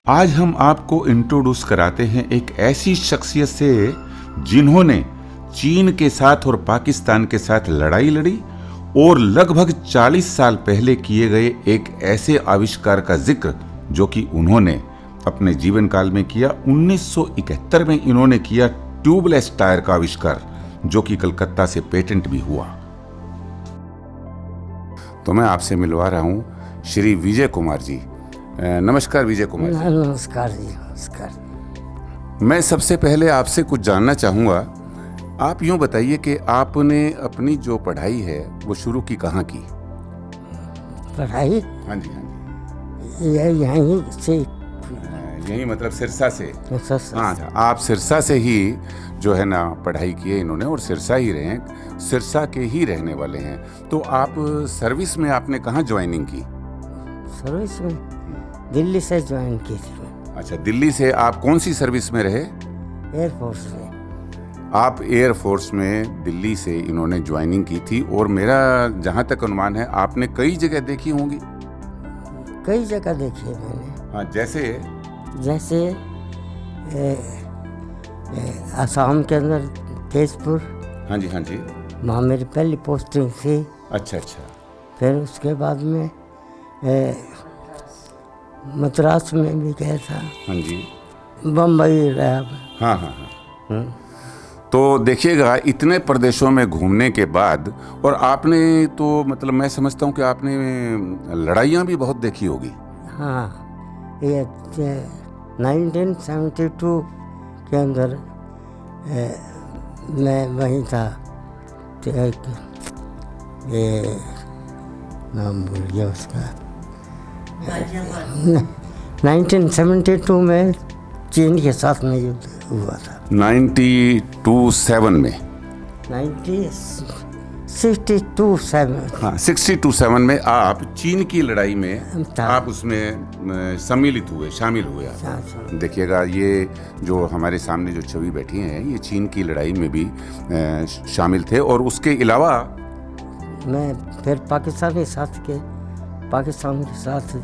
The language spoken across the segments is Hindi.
आज हम आपको इंट्रोड्यूस कराते हैं एक ऐसी शख्सियत से जिन्होंने चीन के साथ और पाकिस्तान के साथ लड़ाई लड़ी और लगभग 40 साल पहले किए गए एक ऐसे आविष्कार का जिक्र जो कि उन्होंने अपने जीवन काल में किया। 1971 में इन्होंने किया ट्यूबलेस टायर का आविष्कार, जो कि कलकत्ता से पेटेंट भी हुआ। तो मैं आपसे मिलवा रहा हूं श्री विजय कुमार जी। नमस्कार विजय कुमार जी। नमस्कार जी, नमस्कार। मैं सबसे पहले आपसे कुछ जानना चाहूँगा। आप यूँ बताइए कि आपने अपनी जो पढ़ाई है वो शुरू की कहाँ की? पढ़ाई हाँ जी, हाँ जी। यहीं से, यही मतलब सिरसा से? सिरसा। हाँ, आप सिरसा से ही जो है ना पढ़ाई की है इन्होंने, और सिरसा ही रहे हैं, सिरसा के ही रहने वाले हैं। तो आप सर्विस में आपने कहाँ ज्वाइनिंग की? सर्विस में दिल्ली से ज्वाइन की थी। अच्छा, दिल्ली से। आप कौन सी सर्विस में रहे? एयरफोर्स में। आप एयरफोर्स में दिल्ली से इन्होंने ज्वाइनिंग की थी, और मेरा जहाँ तक अनुमान है आपने कई जगह देखी होंगी। कई जगह देखी है मैंने। हाँ, जैसे असम के अंदर तेजपुर। हाँ जी, हाँ जी। वहाँ मेरी पहली पोस्टिंग थी। अच्छा अच्छा। फिर उसके बाद में मद्रास में भी गया था। हाँ जी। बम्बई रहा। हाँ हाँ हाँ। तो देखिएगा, इतने प्रदेशों में घूमने के बाद, और आपने तो मतलब मैं समझता हूँ कि आपने लड़ाइयाँ भी बहुत देखी होगी। हाँ, ये 1972 के अंदर मैं वहीं था। ये नाम भूल गया उसका। 1972 में चीन के साथ में युद्ध हुआ था। 92-7 में? 62-7। हाँ, 62-7 में आप चीन की लड़ाई में आप उसमें सम्मिलित हुए, शामिल हुए आप। देखिएगा, ये जो हमारे सामने जो छवि बैठी हैं, ये चीन की लड़ाई में भी शामिल थे। और उसके अलावा मैं फिर पाकिस्तान के साथ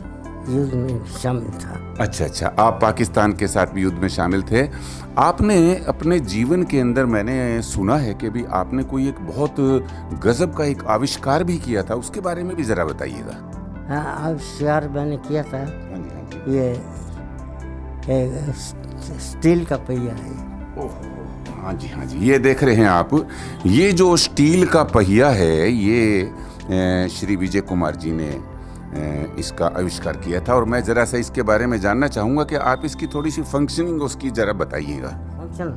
युद्ध में शामिल था। अच्छा अच्छा, आप पाकिस्तान के साथ भी युद्ध में शामिल थे। आपने अपने जीवन के अंदर, मैंने सुना है कि भी आपने कोई एक बहुत गजब का एक आविष्कार भी किया था, उसके बारे में भी जरा बताइएगा। हाँ, आविष्कार मैंने किया था। हाँ जी, हाँ जी। ये स्टील का पहिया है। हाँ जी, हाँ जी। ये देख रहे हैं आप, ये जो स्टील का पहिया है, ये श्री विजय कुमार जी ने इसका आविष्कार किया था। और मैं ज़रा सा इसके बारे में जानना चाहूँगा कि आप इसकी थोड़ी सी फंक्शनिंग उसकी ज़रा बताइएगा। फंक्शन,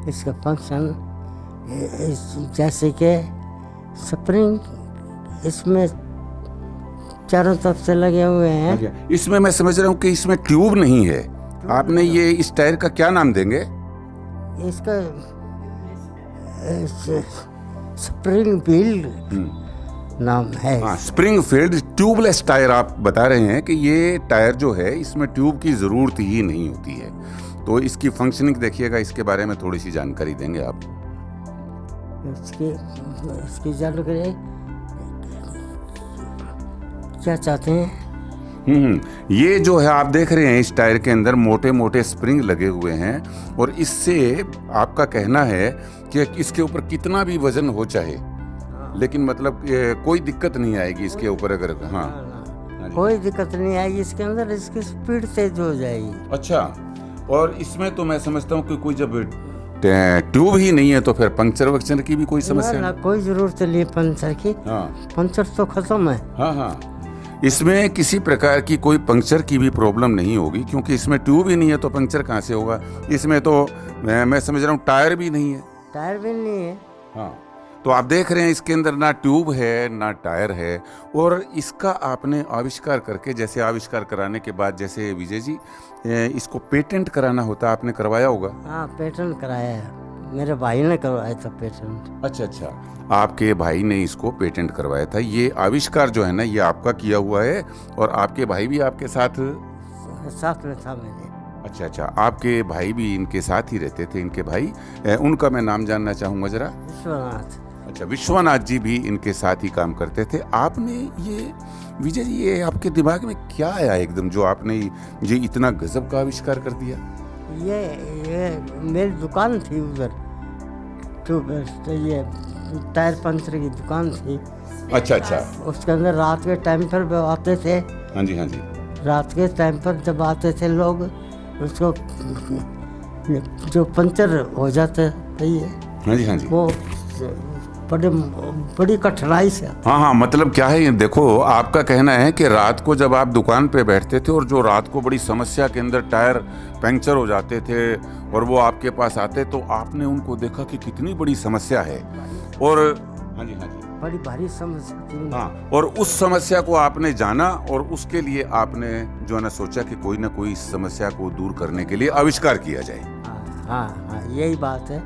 इसका फंक्शन जैसे कि स्प्रिंग इसमें चारों तरफ से लगे हुए हैं। इसमें मैं समझ रहा हूँ कि इसमें ट्यूब नहीं है। आपने ये इस टायर का क्या नाम देंगे? इसका स्प्रिंग फील्ड नाम है। हाँ, स्प्रिंगफील्ड ट्यूबलेस टायर आप बता रहे हैं कि ये टायर जो है इसमें ट्यूब की ज़रूरत ही नहीं होती है। तो इसकी फंक्शनिंग देखिएगा, इसके बारे में थोड़ी सी जानकारी देंगे आप? इसकी जानकारी क्या चाहते हैं? ये जो है आप देख रहे हैं, इस टायर के अंदर मोटे मोटे स्प्रिंग लगे हुए हैं, और इससे आपका कहना है कि इसके ऊपर कितना भी वजन हो चाहे, लेकिन मतलब कोई दिक्कत नहीं आएगी इसके ऊपर अगर। हाँ, कोई दिक्कत नहीं आएगी इसके अंदर, इसकी स्पीड तेज हो जाएगी। अच्छा, और इसमें तो मैं समझता हूँ कि कोई जब ट्यूब ही नहीं है तो फिर पंक्चर वक्चर की भी कोई समस्या ना, कोई जरूरत नहीं पंक्चर की। हाँ, पंक्चर तो खत्म है। हाँ हाँ, इसमें किसी प्रकार की कोई पंक्चर की भी प्रॉब्लम नहीं होगी, क्योंकि इसमें ट्यूब ही नहीं है तो पंक्चर कहाँ से होगा। इसमें तो मैं समझ रहा हूँ टायर भी नहीं है। टायर भी नहीं है। हाँ, तो आप देख रहे हैं इसके अंदर ना ट्यूब है ना टायर है। और इसका आपने आविष्कार करके, जैसे आविष्कार कराने के बाद, जैसे विजय जी इसको पेटेंट कराना होता, आपने करवाया होगा? हाँ, पेटेंट कराया है। मेरे भाई ने करवाया था पेटेंट। अच्छा अच्छा, आपके भाई ने इसको पेटेंट करवाया था। ये आविष्कार जो है ना, ये आपका किया हुआ है, और आपके भाई भी आपके साथ में था मेरे। अच्छा अच्छा, आपके भाई भी इनके साथ ही रहते थे, इनके भाई। उनका मैं नाम जानना चाहूँगा ज़रा। विश्वनाथ। अच्छा, विश्वनाथ जी भी इनके साथ ही काम करते थे। आपने ये विजय जी, ये आपके दिमाग में क्या आया एकदम जो आपने ये इतना गजब का आविष्कार कर दिया? ये मेरी दुकान थी उधर, तो ये टायर पंचर की दुकान थी। अच्छा अच्छा। उसके अंदर रात के टाइम पर वो आते थे। हाँ जी हाँ जी। रात के टाइम पर जब आते थे लोग, उसको जो पंचर हो जाते थे हाँ जी हाँ जी। वो बड़ी कठिनाई से। हाँ हाँ, मतलब क्या है, ये देखो, आपका कहना है कि रात को जब आप दुकान पे बैठते थे और जो रात को बड़ी समस्या के अंदर टायर पंक्चर हो जाते थे और वो आपके पास आते, तो आपने उनको देखा कि कितनी बड़ी समस्या है और हाँ जी हाँ जी, बड़ी भारी समस्या थी। हाँ, और उस समस्या को आपने जाना और उसके लिए आपने जो है ना सोचा कि कोई ना कोई इस समस्या को दूर करने के लिए आविष्कार किया जाए। हाँ हाँ, यही बात है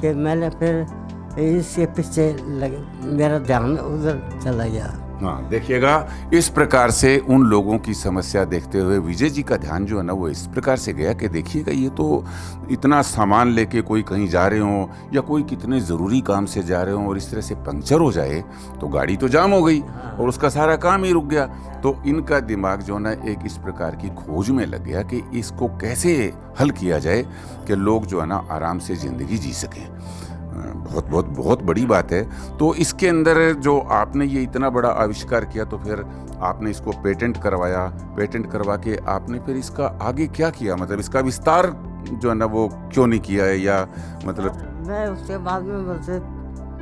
कि मैंने फिर इसके पीछे मेरा ध्यान उधर चला गया। हाँ, देखिएगा, इस प्रकार से उन लोगों की समस्या देखते हुए विजय जी का ध्यान जो है ना वो इस प्रकार से गया कि देखिएगा, ये तो इतना सामान लेके कोई कहीं जा रहे हो या कोई कितने ज़रूरी काम से जा रहे हो और इस तरह से पंक्चर हो जाए तो गाड़ी तो जाम हो गई और उसका सारा काम ही रुक गया। तो इनका दिमाग जो है ना एक इस प्रकार की खोज में लग गया कि इसको कैसे हल किया जाए कि लोग जो है ना आराम से ज़िंदगी जी सकें। बहुत बहुत बहुत बड़ी बात है। तो इसके अंदर जो आपने ये इतना बड़ा आविष्कार किया, तो फिर आपने इसको पेटेंट करवाया, पेटेंट करवा के आपने फिर इसका आगे क्या किया, मतलब इसका विस्तार जो है ना वो क्यों नहीं किया है, या मतलब? मैं उसके बाद में बस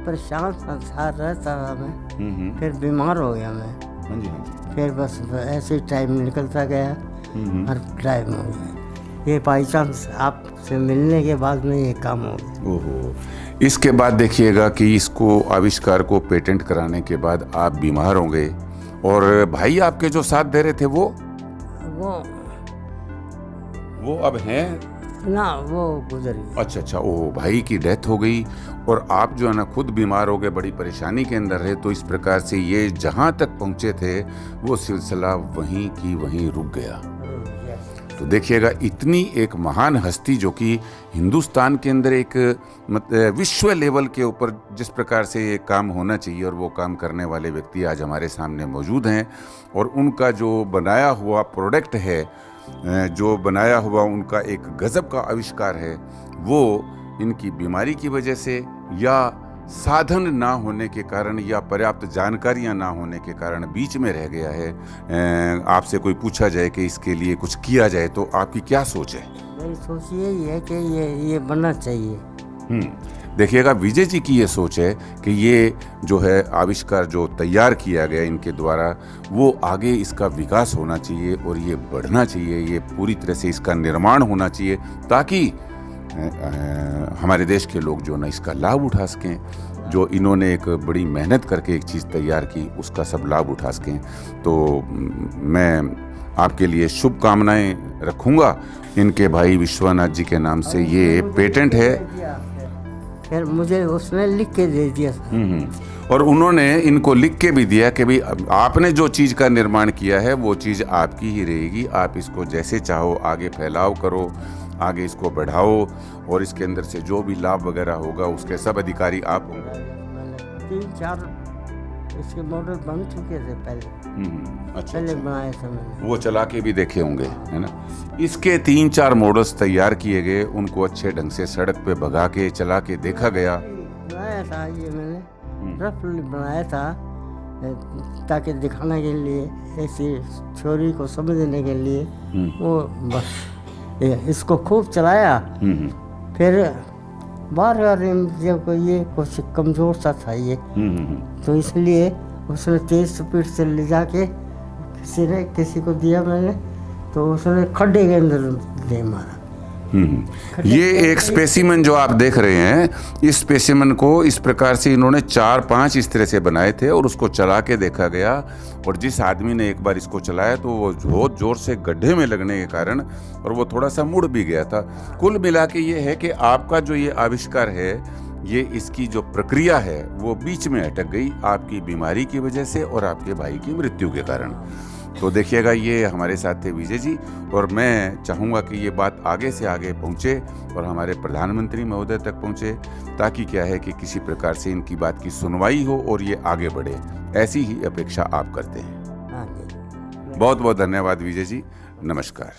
परेशान संसार रहता रहा मैं, फिर बीमार हो गया मैं। हाँ जी हाँ जी। फिर बस ऐसे ही टाइम निकलता गया और टाइम हो गया। ये बाई चांस आपसे मिलने के बाद में ये काम हो गया। ओहो। इसके बाद देखिएगा कि इसको आविष्कार को पेटेंट कराने के बाद आप बीमार हो गए और भाई आपके जो साथ दे रहे थे वो अब हैं ना, वो गुजर गई। अच्छा अच्छा, ओह, भाई की डेथ हो गई और आप जो है ना खुद बीमार हो गए, बड़ी परेशानी के अंदर रहे। तो इस प्रकार से ये जहाँ तक पहुँचे थे वो सिलसिला वहीं की वहीं रुक गया। तो देखिएगा, इतनी एक महान हस्ती जो कि हिंदुस्तान के अंदर एक विश्व लेवल के ऊपर जिस प्रकार से ये काम होना चाहिए और वो काम करने वाले व्यक्ति आज हमारे सामने मौजूद हैं और उनका जो बनाया हुआ प्रोडक्ट है, जो बनाया हुआ उनका एक गजब का आविष्कार है, वो इनकी बीमारी की वजह से या साधन ना होने के कारण या पर्याप्त जानकारियां ना होने के कारण बीच में रह गया है। आपसे कोई पूछा जाए कि इसके लिए कुछ किया जाए तो आपकी क्या सोच है? मेरी सोच यही है कि ये बनना चाहिए। देखिएगा, विजय जी की ये सोच है कि ये जो है आविष्कार जो तैयार किया गया इनके द्वारा, वो आगे इसका विकास होना चाहिए और ये बढ़ना चाहिए, ये पूरी तरह से इसका निर्माण होना चाहिए ताकि हमारे देश के लोग जो ना इसका लाभ उठा सकें। जो इन्होंने एक बड़ी मेहनत करके एक चीज़ तैयार की उसका सब लाभ उठा सकें। तो मैं आपके लिए शुभकामनाएं रखूंगा। इनके भाई विश्वनाथ जी के नाम से ये पेटेंट है। फिर मुझे उसने लिख के दे दिया। और उन्होंने इनको लिख के भी दिया कि भाई आपने जो चीज़ का निर्माण किया है वो चीज़ आपकी ही रहेगी, आप इसको जैसे चाहो आगे फैलाव करो, आगे इसको बढ़ाओ और इसके अंदर से जो भी लाभ वगैरह होगा उसके सब अधिकारी आप होंगे। 3-4 इसके मॉडल बन चुके थे पहले। अच्छा, पहले बनाए थे मैंने, वो चला के भी देखे होंगे, है ना? इसके 3-4 मॉडल्स तैयार किए गए, उनको अच्छे ढंग से सड़क पे भगा के चला के देखा गया। बनाया था ये मैंने, रफली बनाया था ताकि दिखाने के लिए, ऐसी थ्योरी को समझने के लिए। वो बस इसको खूब चलाया। फिर बार बार जब ये कुछ कमज़ोर सा था ये, तो इसलिए उसने तेज स्पीड से ले जाके किसी को दिया मैंने, तो उसने खड्डे के अंदर दे मारा। ये एक स्पेसिमन जो आप देख रहे हैं, इस स्पेसिमन को इस प्रकार से इन्होंने 4-5 इस तरह से बनाए थे और उसको चला के देखा गया। और जिस आदमी ने एक बार इसको चलाया तो वो बहुत जोर से गड्ढे में लगने के कारण और वो थोड़ा सा मुड़ भी गया था। कुल मिला के ये है कि आपका जो ये आविष्कार है, ये इसकी जो प्रक्रिया है वो बीच में अटक गई आपकी बीमारी की वजह से और आपके भाई की मृत्यु के कारण। तो देखिएगा, ये हमारे साथ थे विजय जी और मैं चाहूँगा कि ये बात आगे से आगे पहुँचे और हमारे प्रधानमंत्री महोदय तक पहुँचे, ताकि क्या है कि किसी प्रकार से इनकी बात की सुनवाई हो और ये आगे बढ़े। ऐसी ही अपेक्षा आप करते हैं। हाँ जी। बहुत बहुत धन्यवाद विजय जी, नमस्कार।